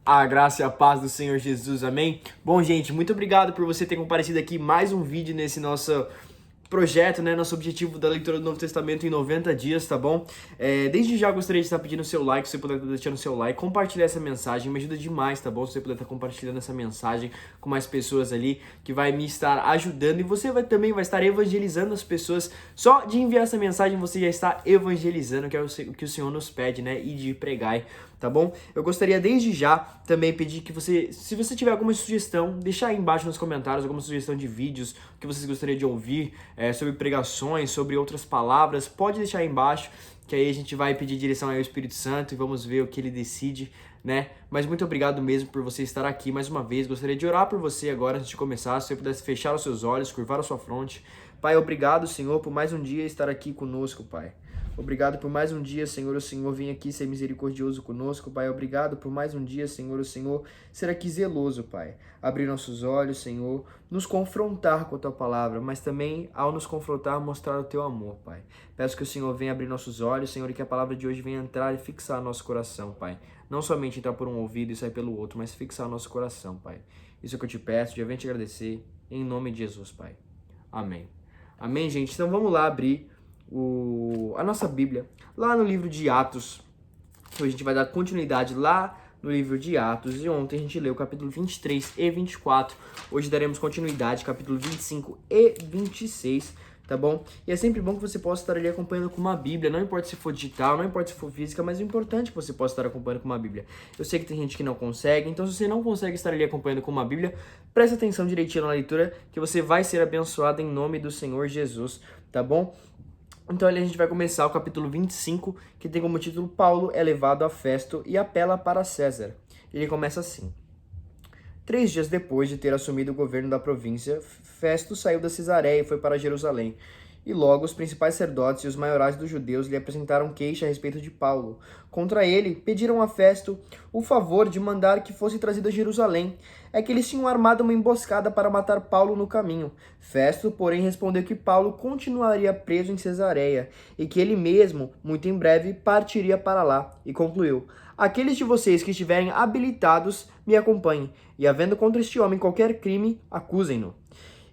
A graça e a paz do Senhor Jesus, amém? Bom, gente, muito obrigado por você ter comparecido aqui mais um vídeo nesse nosso projeto, né? Nosso objetivo da leitura do Novo Testamento em 90 dias, tá bom? Desde já gostaria de estar pedindo seu like, se você puder estar deixando seu like, compartilhar essa mensagem, me ajuda demais, tá bom? Se você puder estar compartilhando essa mensagem com mais pessoas ali, que vai me estar ajudando, e você também vai estar evangelizando as pessoas. Só de enviar essa mensagem você já está evangelizando, que é o que o Senhor nos pede, né? E de pregar, tá bom? Eu gostaria desde já também pedir que você, se você tiver alguma sugestão, deixar aí embaixo nos comentários alguma sugestão de vídeos que vocês gostariam de ouvir, sobre pregações, sobre outras palavras, pode deixar aí embaixo, que aí a gente vai pedir direção ao Espírito Santo e vamos ver o que ele decide, né? Mas muito obrigado mesmo por você estar aqui mais uma vez. Gostaria de orar por você agora antes de começar, se você pudesse fechar os seus olhos, curvar a sua fronte. Pai, obrigado, Senhor, por mais um dia estar aqui conosco, Pai. Obrigado por mais um dia, Senhor. O Senhor vem aqui ser misericordioso conosco, Pai. Obrigado por mais um dia, Senhor. O Senhor ser aqui zeloso, Pai. Abrir nossos olhos, Senhor. Nos confrontar com a Tua palavra, mas também, ao nos confrontar, mostrar o Teu amor, Pai. Peço que o Senhor venha abrir nossos olhos, Senhor, e que a palavra de hoje venha entrar e fixar nosso coração, Pai. Não somente entrar por um ouvido e sair pelo outro, mas fixar nosso coração, Pai. Isso é o que eu te peço, já venho te agradecer. Em nome de Jesus, Pai. Amém. Amém, gente? Então vamos lá abrir a nossa Bíblia, lá no livro de Atos. Então a gente vai dar continuidade lá no livro de Atos, e ontem a gente leu o capítulo 23 e 24, hoje daremos continuidade, capítulo 25 e 26, tá bom? E é sempre bom que você possa estar ali acompanhando com uma Bíblia, não importa se for digital, não importa se for física, mas o importante é que você possa estar acompanhando com uma Bíblia. Eu sei que tem gente que não consegue, então se você não consegue estar ali acompanhando com uma Bíblia, preste atenção direitinho na leitura, que você vai ser abençoado em nome do Senhor Jesus, tá bom? Então ali a gente vai começar o capítulo 25, que tem como título Paulo é levado a Festo e apela para César. Ele começa assim: 3 dias depois de ter assumido o governo da província, Festo saiu da Cesareia e foi para Jerusalém. E logo os principais sacerdotes e os maiorais dos judeus lhe apresentaram queixa a respeito de Paulo. Contra ele, pediram a Festo o favor de mandar que fosse trazido a Jerusalém. É que eles tinham armado uma emboscada para matar Paulo no caminho. Festo, porém, respondeu que Paulo continuaria preso em Cesareia e que ele mesmo, muito em breve, partiria para lá. E concluiu: aqueles de vocês que estiverem habilitados, me acompanhem, e havendo contra este homem qualquer crime, acusem-no.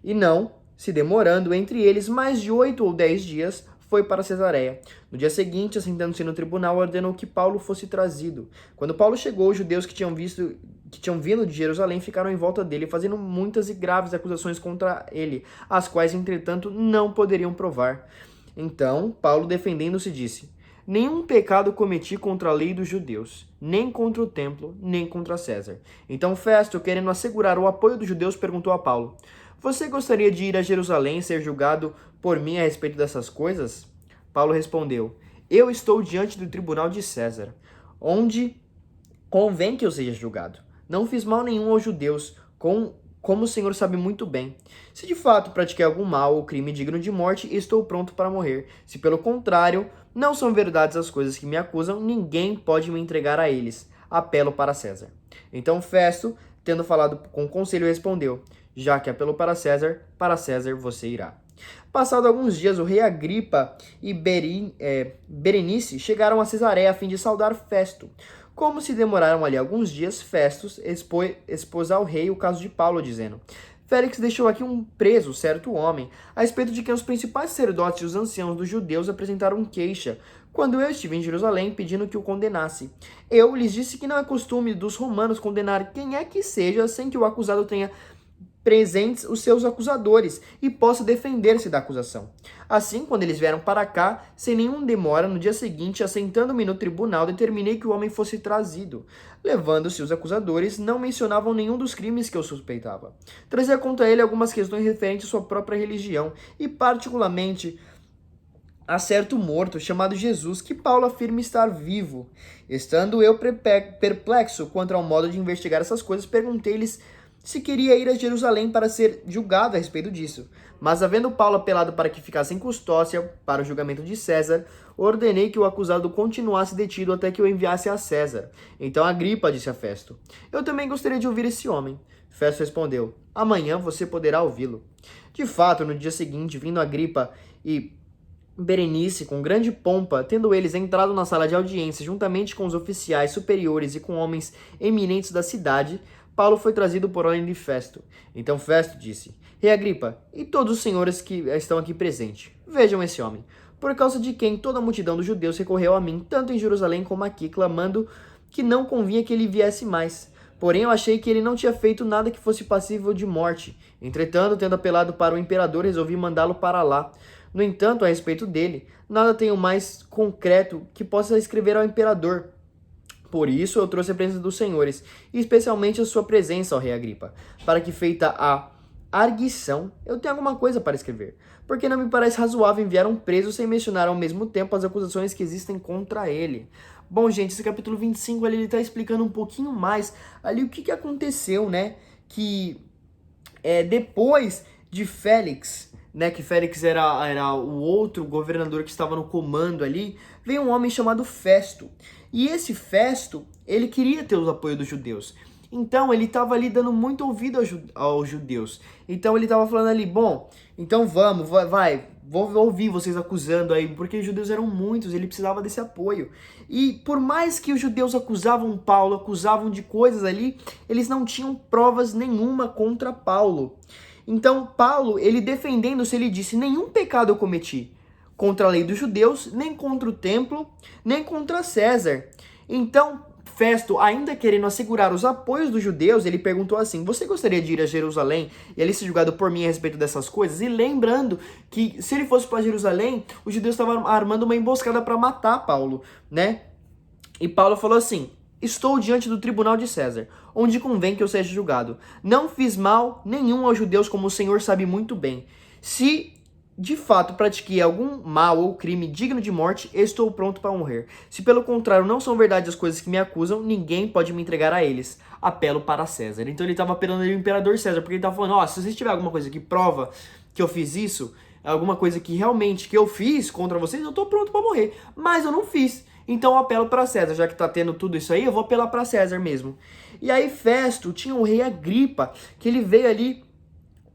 E não, se demorando entre eles mais de 8 ou 10 dias, foi para Cesareia. No dia seguinte, assentando-se no tribunal, ordenou que Paulo fosse trazido. Quando Paulo chegou, os judeus que tinham vindo de Jerusalém ficaram em volta dele, fazendo muitas e graves acusações contra ele, as quais, entretanto, não poderiam provar. Então, Paulo, defendendo-se, disse: nenhum pecado cometi contra a lei dos judeus, nem contra o templo, nem contra César. Então Festo, querendo assegurar o apoio dos judeus, perguntou a Paulo: você gostaria de ir a Jerusalém e ser julgado por mim a respeito dessas coisas? Paulo respondeu: eu estou diante do tribunal de César, onde convém que eu seja julgado. Não fiz mal nenhum aos judeus, como o Senhor sabe muito bem. Se de fato pratiquei algum mal ou crime digno de morte, estou pronto para morrer. Se pelo contrário, não são verdades as coisas que me acusam, ninguém pode me entregar a eles. Apelo para César. Então Festo, tendo falado com o conselho, respondeu: já que apelou para César você irá. Passado alguns dias, o rei Agripa e Berenice chegaram a Cesareia a fim de saudar Festo. Como se demoraram ali alguns dias, Festus expôs ao rei o caso de Paulo, dizendo: Félix deixou aqui um preso, certo homem, a respeito de quem os principais sacerdotes e os anciãos dos judeus apresentaram queixa, quando eu estive em Jerusalém pedindo que o condenasse. Eu lhes disse que não é costume dos romanos condenar quem é que seja sem que o acusado tenha presentes os seus acusadores e possa defender-se da acusação. Assim, quando eles vieram para cá, sem nenhum demora, no dia seguinte, assentando-me no tribunal, determinei que o homem fosse trazido. Levando-se os acusadores, não mencionavam nenhum dos crimes que eu suspeitava. Trazia contra ele algumas questões referentes à sua própria religião e, particularmente, a certo morto chamado Jesus, que Paulo afirma estar vivo. Estando eu perplexo quanto ao modo de investigar essas coisas, perguntei-lhes se queria ir a Jerusalém para ser julgado a respeito disso. Mas, havendo Paulo apelado para que ficasse em custódia para o julgamento de César, ordenei que o acusado continuasse detido até que eu enviasse a César. Então Agripa disse a Festo: eu também gostaria de ouvir esse homem. Festo respondeu: amanhã você poderá ouvi-lo. De fato, no dia seguinte, vindo Agripa e Berenice, com grande pompa, tendo eles entrado na sala de audiência juntamente com os oficiais superiores e com homens eminentes da cidade, Paulo foi trazido por ordem de Festo. Então Festo disse: Rei Agripa, e todos os senhores que estão aqui presentes, vejam esse homem, por causa de quem toda a multidão dos judeus recorreu a mim, tanto em Jerusalém como aqui, clamando que não convinha que ele viesse mais. Porém, eu achei que ele não tinha feito nada que fosse passível de morte. Entretanto, tendo apelado para o imperador, resolvi mandá-lo para lá. No entanto, a respeito dele, nada tenho mais concreto que possa escrever ao imperador. Por isso eu trouxe a presença dos senhores, e especialmente a sua presença, ó rei Agripa, para que, feita a arguição, eu tenha alguma coisa para escrever. Porque não me parece razoável enviar um preso sem mencionar ao mesmo tempo as acusações que existem contra ele. Bom, gente, esse capítulo 25 ali, ele está explicando um pouquinho mais ali o que aconteceu, né? Que depois de Félix, né, que Félix era o outro governador que estava no comando ali, veio um homem chamado Festo. E esse Festo, ele queria ter o apoio dos judeus. Então, ele estava ali dando muito ouvido aos judeus. Então, ele estava falando ali, bom, então vamos, vou ouvir vocês acusando aí, porque os judeus eram muitos, ele precisava desse apoio. E por mais que os judeus acusavam Paulo, acusavam de coisas ali, eles não tinham provas nenhuma contra Paulo. Então, Paulo, ele defendendo-se, ele disse, nenhum pecado eu cometi contra a lei dos judeus, nem contra o templo, nem contra César. Então, Festo, ainda querendo assegurar os apoios dos judeus, ele perguntou assim, você gostaria de ir a Jerusalém e ali ser julgado por mim a respeito dessas coisas? E lembrando que se ele fosse para Jerusalém, os judeus estavam armando uma emboscada para matar Paulo, né? E Paulo falou assim, estou diante do tribunal de César, onde convém que eu seja julgado. Não fiz mal nenhum aos judeus, como o Senhor sabe muito bem. Se de fato pratiquei algum mal ou crime digno de morte, estou pronto para morrer. Se pelo contrário não são verdade as coisas que me acusam, ninguém pode me entregar a eles. Apelo para César. Então ele estava apelando ao imperador César, porque ele estava falando, ó, se vocês tiverem alguma coisa que prova que eu fiz isso, alguma coisa que realmente que eu fiz contra vocês, eu estou pronto para morrer. Mas eu não fiz. Então eu apelo para César, já que tá tendo tudo isso aí, eu vou apelar para César mesmo. E aí Festo tinha o rei Agripa, que ele veio ali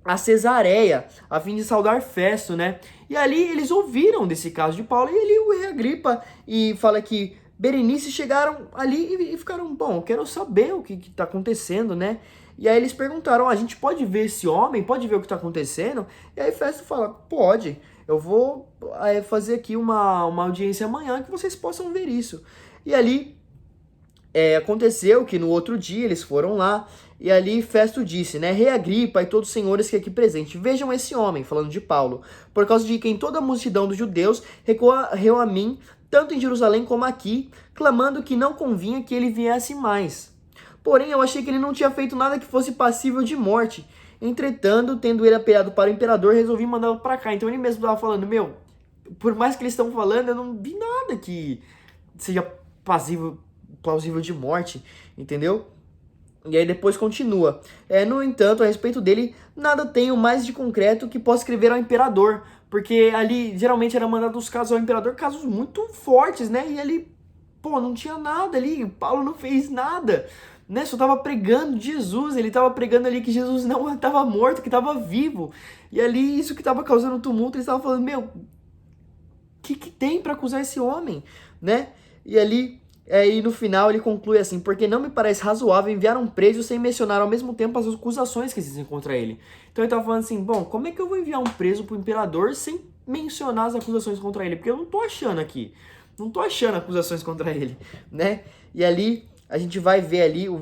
a Cesareia, a fim de saudar Festo, né? E ali eles ouviram desse caso de Paulo, e ali o rei Agripa e fala que Berenice chegaram ali e ficaram, bom, eu quero saber o que tá acontecendo, né? E aí eles perguntaram, a gente pode ver esse homem? Pode ver o que tá acontecendo? E aí Festo fala, pode, eu vou fazer aqui uma audiência amanhã que vocês possam ver isso. E ali aconteceu que no outro dia eles foram lá, e ali Festo disse, né, Rei Agripa e todos os senhores que aqui presentes, vejam esse homem, falando de Paulo, por causa de quem toda a multidão dos judeus recorreu a mim, tanto em Jerusalém como aqui, clamando que não convinha que ele viesse mais. Porém, eu achei que ele não tinha feito nada que fosse passível de morte. Entretanto, tendo ele apelado para o imperador, resolvi mandá-lo para cá. Então ele mesmo estava falando, meu, por mais que eles estão falando, eu não vi nada que seja plausível de morte, entendeu? E aí depois continua. No entanto, a respeito dele, nada tenho mais de concreto que possa escrever ao imperador. Porque ali, geralmente, era mandado os casos ao imperador, casos muito fortes, né? E ali, pô, não tinha nada ali. Paulo não fez nada, né? Só estava pregando Jesus. Ele estava pregando ali que Jesus não estava morto, que estava vivo. E ali, isso que estava causando tumulto, ele estava falando, meu, o que tem para acusar esse homem, né? E ali... E no final ele conclui assim, porque não me parece razoável enviar um preso sem mencionar ao mesmo tempo as acusações que existem contra ele. Então ele estava falando assim, bom, como é que eu vou enviar um preso pro imperador sem mencionar as acusações contra ele? Porque eu não tô achando aqui, não tô achando acusações contra ele, né? E ali a gente vai ver ali o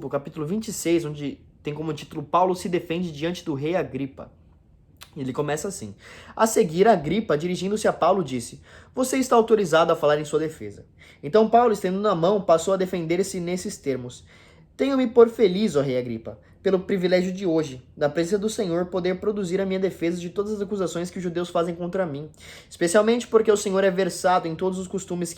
capítulo 26, onde tem como título Paulo se defende diante do rei Agripa. Ele começa assim. A seguir, Agripa, dirigindo-se a Paulo, disse, você está autorizado a falar em sua defesa. Então Paulo, estendendo a mão, passou a defender-se nesses termos. Tenho-me por feliz, ó rei Agripa, pelo privilégio de hoje, na presença do Senhor, poder produzir a minha defesa de todas as acusações que os judeus fazem contra mim, especialmente porque o Senhor é versado em todos os costumes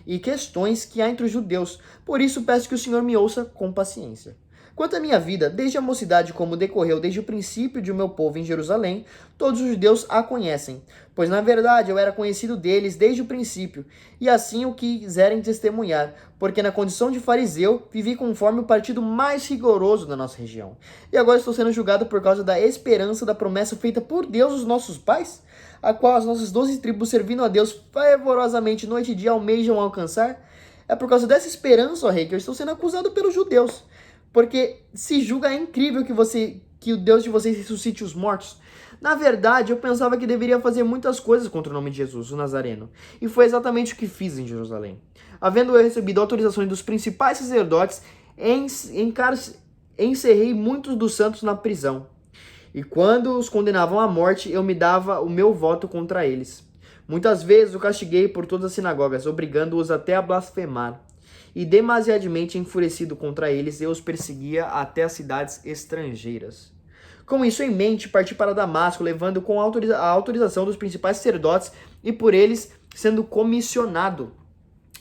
e questões que há entre os judeus. Por isso peço que o Senhor me ouça com paciência. Quanto à minha vida, desde a mocidade como decorreu desde o princípio de o meu povo em Jerusalém, todos os judeus a conhecem, pois na verdade eu era conhecido deles desde o princípio, e assim o quiserem testemunhar, porque na condição de fariseu vivi conforme o partido mais rigoroso da nossa região. E agora estou sendo julgado por causa da esperança da promessa feita por Deus aos nossos pais, a qual as nossas 12 tribos servindo a Deus fervorosamente noite e dia almejam alcançar. É por causa dessa esperança, ó rei, que eu estou sendo acusado pelos judeus. Porque se julga incrível que o Deus de vocês ressuscite os mortos. Na verdade, eu pensava que deveria fazer muitas coisas contra o nome de Jesus, o Nazareno. E foi exatamente o que fiz em Jerusalém. Havendo eu recebido autorizações dos principais sacerdotes, encerrei muitos dos santos na prisão. E quando os condenavam à morte, eu me dava o meu voto contra eles. Muitas vezes o castiguei por todas as sinagogas, obrigando-os até a blasfemar. E demasiadamente enfurecido contra eles, eu os perseguia até as cidades estrangeiras. Com isso em mente, parti para Damasco, levando com a autorização dos principais sacerdotes e por eles sendo comissionado.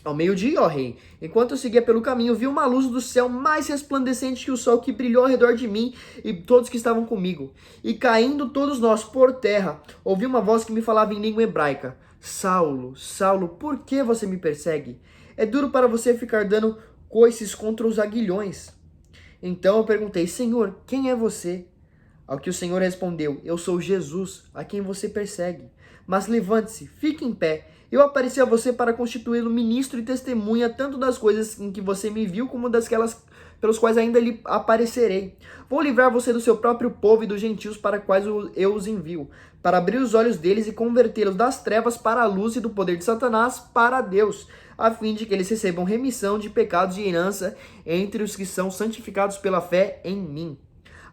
Ao meio-dia, ó rei, enquanto eu seguia pelo caminho, vi uma luz do céu mais resplandecente que o sol que brilhou ao redor de mim e todos que estavam comigo. E caindo todos nós por terra, ouvi uma voz que me falava em língua hebraica: Saulo, Saulo, por que você me persegue? É duro para você ficar dando coices contra os aguilhões. Então eu perguntei: Senhor, quem é você? Ao que o Senhor respondeu: Eu sou Jesus, a quem você persegue. Mas levante-se, fique em pé. Eu apareci a você para constituí-lo ministro e testemunha tanto das coisas em que você me viu como dasquelas pelos quais ainda lhe aparecerei. Vou livrar você do seu próprio povo e dos gentios para quais eu os envio, para abrir os olhos deles e convertê-los das trevas para a luz e do poder de Satanás para Deus, a fim de que eles recebam remissão de pecados e herança entre os que são santificados pela fé em mim.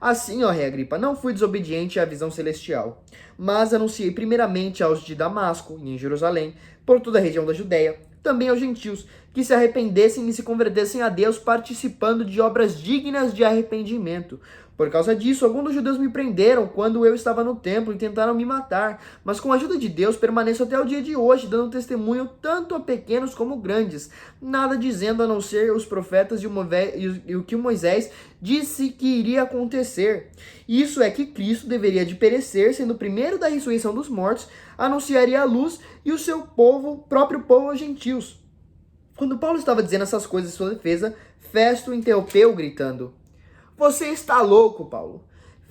Assim, ó rei Agripa, não fui desobediente à visão celestial, mas anunciei primeiramente aos de Damasco e em Jerusalém, por toda a região da Judéia, também aos gentios, que se arrependessem e se convertessem a Deus, participando de obras dignas de arrependimento. Por causa disso, alguns dos judeus me prenderam quando eu estava no templo e tentaram me matar, mas com a ajuda de Deus permaneço até o dia de hoje, dando testemunho tanto a pequenos como grandes, nada dizendo a não ser os profetas e o que Moisés disse que iria acontecer. Isso é que Cristo deveria de perecer, sendo o primeiro da ressurreição dos mortos, anunciaria a luz e o seu povo, próprio povo aos gentios. Quando Paulo estava dizendo essas coisas em sua defesa, Festo interrompeu, gritando: Você está louco, Paulo.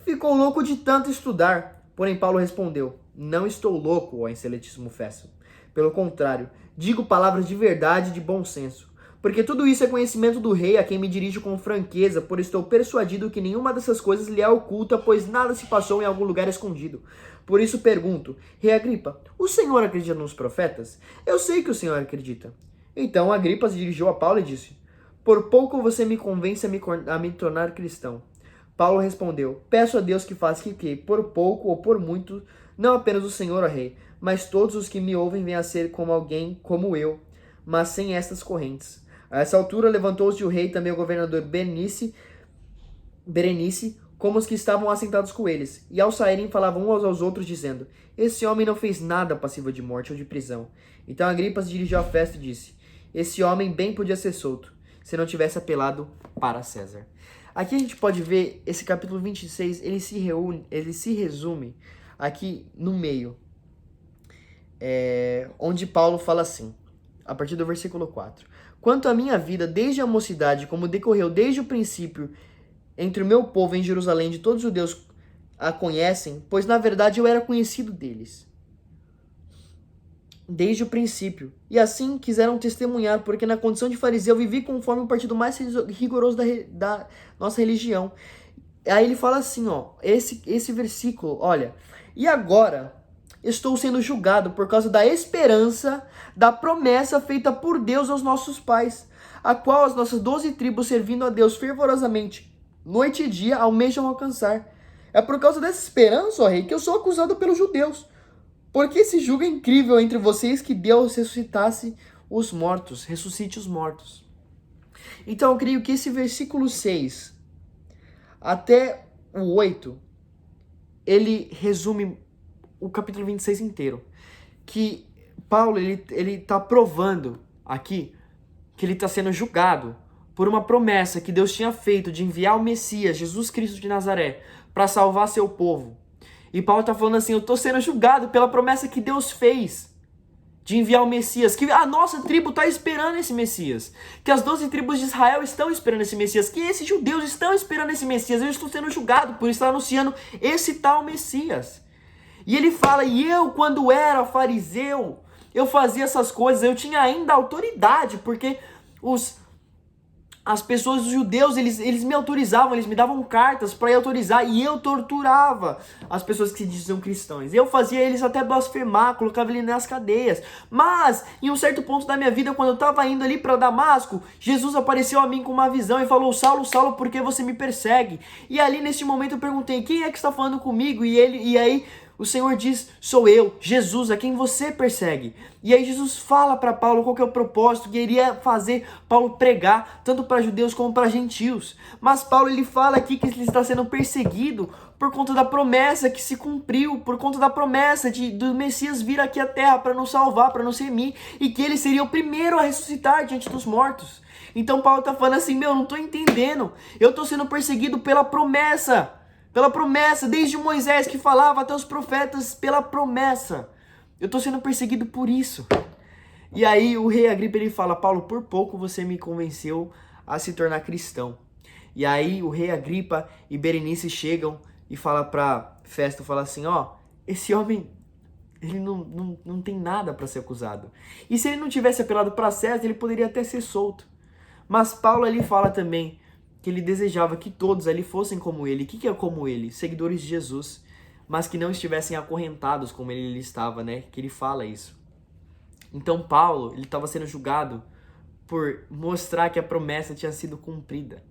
Ficou louco de tanto estudar. Porém, Paulo respondeu: Não estou louco, ó excelentíssimo Festo. Pelo contrário, digo palavras de verdade e de bom senso. Porque tudo isso é conhecimento do rei, a quem me dirijo com franqueza, por estou persuadido que nenhuma dessas coisas lhe é oculta, pois nada se passou em algum lugar escondido. Por isso pergunto: Rei Agripa, o senhor acredita nos profetas? Eu sei que o senhor acredita. Então Agripa se dirigiu a Paulo e disse: Por pouco você me convence a me tornar cristão. Paulo respondeu: Peço a Deus que faça que, por pouco ou por muito, não apenas o Senhor, ó rei, mas todos os que me ouvem venham a ser como alguém como eu, mas sem estas correntes. A essa altura levantou-se o rei e também o governador Berenice, como os que estavam assentados com eles, e ao saírem falavam uns aos outros, dizendo: Esse homem não fez nada passível de morte ou de prisão. Então Agripa se dirigiu à festa e disse: Esse homem bem podia ser solto, se não tivesse apelado para César. Aqui a gente pode ver esse capítulo 26, ele se resume aqui no meio, onde Paulo fala assim, a partir do versículo 4. Quanto à minha vida, desde a mocidade, como decorreu desde o princípio entre o meu povo em Jerusalém, de todos os judeus a conhecem, pois na verdade eu era conhecido deles desde o princípio, e assim quiseram testemunhar, porque na condição de fariseu vivi conforme o partido mais rigoroso da nossa religião. Aí ele fala assim, ó, esse versículo, olha: E agora estou sendo julgado por causa da esperança da promessa feita por Deus aos nossos pais, a qual as nossas 12 tribos, servindo a Deus fervorosamente, noite e dia, almejam alcançar. É por causa dessa esperança, ó rei, que eu sou acusado pelos judeus. Porque se julga incrível entre vocês que Deus ressuscite os mortos. Então eu creio que esse versículo 6 até o 8, ele resume o capítulo 26 inteiro. Que Paulo, ele tá provando aqui que ele está sendo julgado por uma promessa que Deus tinha feito de enviar o Messias, Jesus Cristo de Nazaré, para salvar seu povo. E Paulo está falando assim, eu estou sendo julgado pela promessa que Deus fez de enviar o Messias, que a nossa tribo está esperando esse Messias, que as 12 tribos de Israel estão esperando esse Messias, que esses judeus estão esperando esse Messias. Eu estou sendo julgado por estar anunciando esse tal Messias. E ele fala, e eu quando era fariseu, eu fazia essas coisas, eu tinha ainda autoridade, porque as pessoas, os judeus, eles me autorizavam, eles me davam cartas para eu autorizar, e eu torturava as pessoas que se diziam cristãos. Eu fazia eles até blasfemar, colocava eles nas cadeias. Mas, em um certo ponto da minha vida, quando eu estava indo ali para Damasco, Jesus apareceu a mim com uma visão e falou, Saulo, Saulo, por que você me persegue? E ali, neste momento, eu perguntei, quem é que está falando comigo? E aí o Senhor diz, sou eu, Jesus, a quem você persegue. E aí Jesus fala para Paulo qual que é o propósito, que iria fazer Paulo pregar, tanto para judeus como para gentios. Mas Paulo ele fala aqui que ele está sendo perseguido por conta da promessa que se cumpriu, por conta da promessa do Messias vir aqui à terra para nos salvar, para nos remir, e que ele seria o primeiro a ressuscitar diante dos mortos. Então Paulo está falando assim, não estou entendendo, eu estou sendo perseguido pela promessa, desde Moisés que falava até os profetas, pela promessa. Eu estou sendo perseguido por isso. E aí o rei Agripa ele fala, Paulo, por pouco você me convenceu a se tornar cristão. E aí o rei Agripa e Berenice chegam e fala para Festo, fala assim, esse homem, ele não tem nada para ser acusado. E se ele não tivesse apelado para César, ele poderia até ser solto. Mas Paulo ali fala também que ele desejava que todos ali fossem como ele. O que é como ele? Seguidores de Jesus, mas que não estivessem acorrentados como ele estava, né? Que ele fala isso. Então Paulo, ele estava sendo julgado por mostrar que a promessa tinha sido cumprida.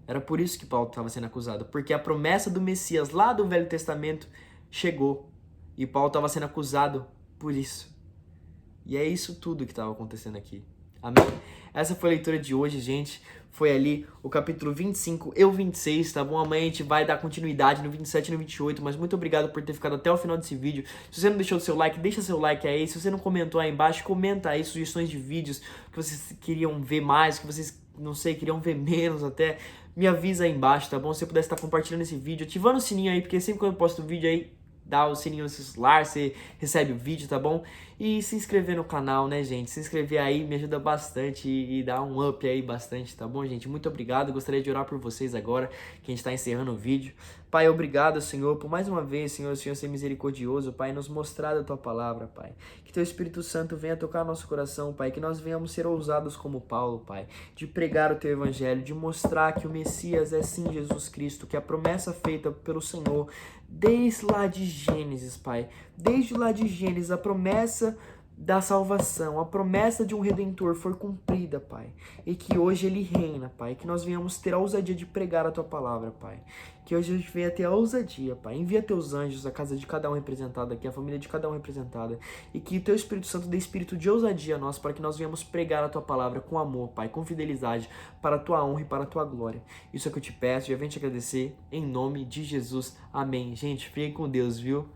Era por isso que Paulo estava sendo acusado, porque a promessa do Messias lá do Velho Testamento chegou. E Paulo estava sendo acusado por isso. E é isso tudo que estava acontecendo aqui. Amém? Essa foi a leitura de hoje, gente. Foi ali o capítulo 25 e o 26, tá bom? Amanhã a gente vai dar continuidade no 27 e no 28, mas muito obrigado por ter ficado até o final desse vídeo. Se você não deixou o seu like, deixa seu like aí. Se você não comentou aí embaixo, comenta aí sugestões de vídeos que vocês queriam ver mais, que vocês, não sei, queriam ver menos até. Me avisa aí embaixo, tá bom? Se você puder estar compartilhando esse vídeo, ativando o sininho aí, porque sempre quando eu posto vídeo aí, dá o sininho no seu celular, você recebe o vídeo, tá bom? E se inscrever no canal, né, gente? Se inscrever aí me ajuda bastante e dá um up aí bastante, tá bom, gente? Muito obrigado, gostaria de orar por vocês agora, que a gente tá encerrando o vídeo. Pai, obrigado, Senhor, por mais uma vez, Senhor, ser misericordioso, Pai, nos mostrar a Tua Palavra, Pai. Que Teu Espírito Santo venha tocar nosso coração, Pai, que nós venhamos ser ousados como Paulo, Pai, de pregar o Teu Evangelho, de mostrar que o Messias é sim Jesus Cristo, que a promessa feita pelo Senhor, desde lá de Gênesis, Pai, desde lá de Gênesis, a promessa da salvação, a promessa de um Redentor foi cumprida, Pai, e que hoje Ele reina, Pai, que nós venhamos ter a ousadia de pregar a Tua Palavra, Pai, que hoje a gente venha ter a ousadia, Pai, envia Teus anjos, a casa de cada um representado aqui, a família de cada um representada, e que Teu Espírito Santo dê espírito de ousadia a nós, para que nós venhamos pregar a Tua Palavra com amor, Pai, com fidelidade, para a Tua honra e para a Tua glória. Isso é o que eu te peço, já venho te agradecer, em nome de Jesus, amém. Gente, fiquem com Deus, viu?